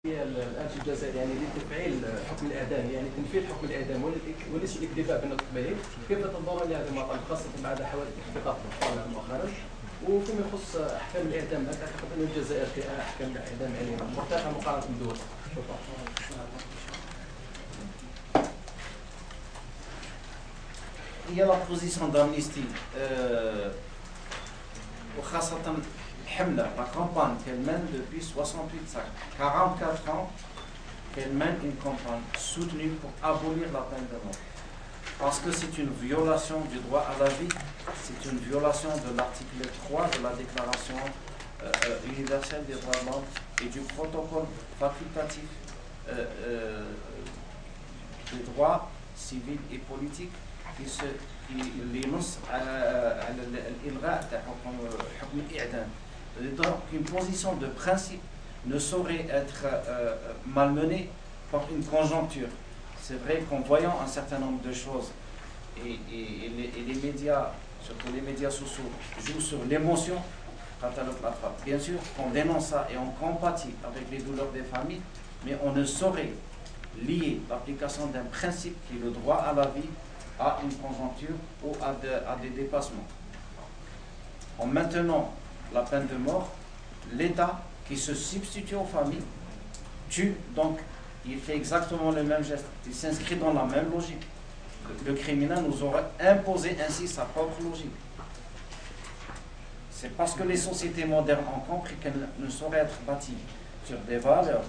الان في الجزائر يعني لتفعيل حكم الاعدام، يعني تنفيذ حكم الاعدام وليس الاكتفاء بالنطق به، كيف تنظر لهذا المطالب خاصه بعد حوادث اختطاف الاطفال مؤخرا؟ وفيما يخص احكام الاعدام، هل تعتقد ان الجزائر فيها احكام الاعدام يعني مرتفعه مقارنه بالدول؟ شكرا. Il y a la position d'Amnesty, la campagne qu'elle mène depuis 44 ans, qu'elle mène une campagne soutenue pour abolir la peine de mort. Parce que c'est une violation du droit à la vie, c'est une violation de l'article 3 de la Déclaration universelle des droits de l'homme et du protocole facultatif des droits civils et politiques qui énonce l'ilgha de hukm al-i'dam. Donc une position de principe ne saurait être malmenée par une conjoncture. C'est vrai qu'en voyant un certain nombre de choses et les médias, surtout les médias sociaux, jouent sur l'émotion, bien sûr on dénonce ça et on compatit avec les douleurs des familles, mais on ne saurait lier l'application d'un principe qui est le droit à la vie à une conjoncture ou à des dépassements. En maintenant la peine de mort, l'État qui se substitue aux familles tue, donc il fait exactement le même geste, il s'inscrit dans la même logique. Le criminel nous aurait imposé ainsi sa propre logique. C'est parce que les sociétés modernes ont compris qu'elles ne sauraient être bâties sur des valeurs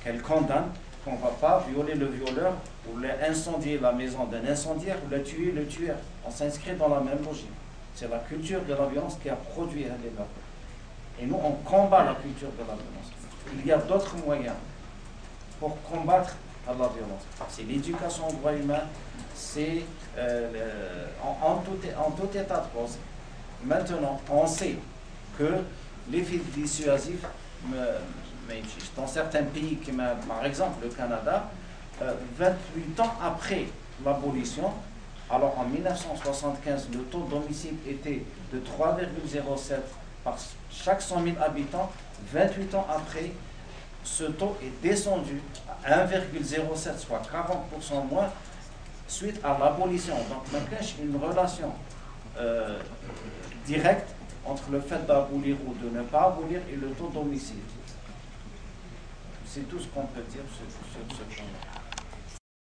qu'elles condamnent, qu'on ne va pas violer le violeur ou incendier la maison d'un incendiaire ou tuer le tueur. On s'inscrit dans la même logique. C'est la culture de la violence qui a produit un débat. Et nous, on combat la culture de la violence. Il y a d'autres moyens pour combattre la violence. C'est l'éducation aux droits humains, c'est en tout état de cause. Maintenant, on sait que l'effet dissuasif dans certains pays, comme par exemple le Canada, 28 ans après l'abolition, alors en 1975, le taux d'homicide était de 3,07 par chaque 100 000 habitants. 28 ans après, ce taux est descendu à 1,07, soit 40% moins, suite à l'abolition. Donc maintenant, il y a une relation directe entre le fait d'abolir ou de ne pas abolir et le taux d'homicide. C'est tout ce qu'on peut dire sur ce point.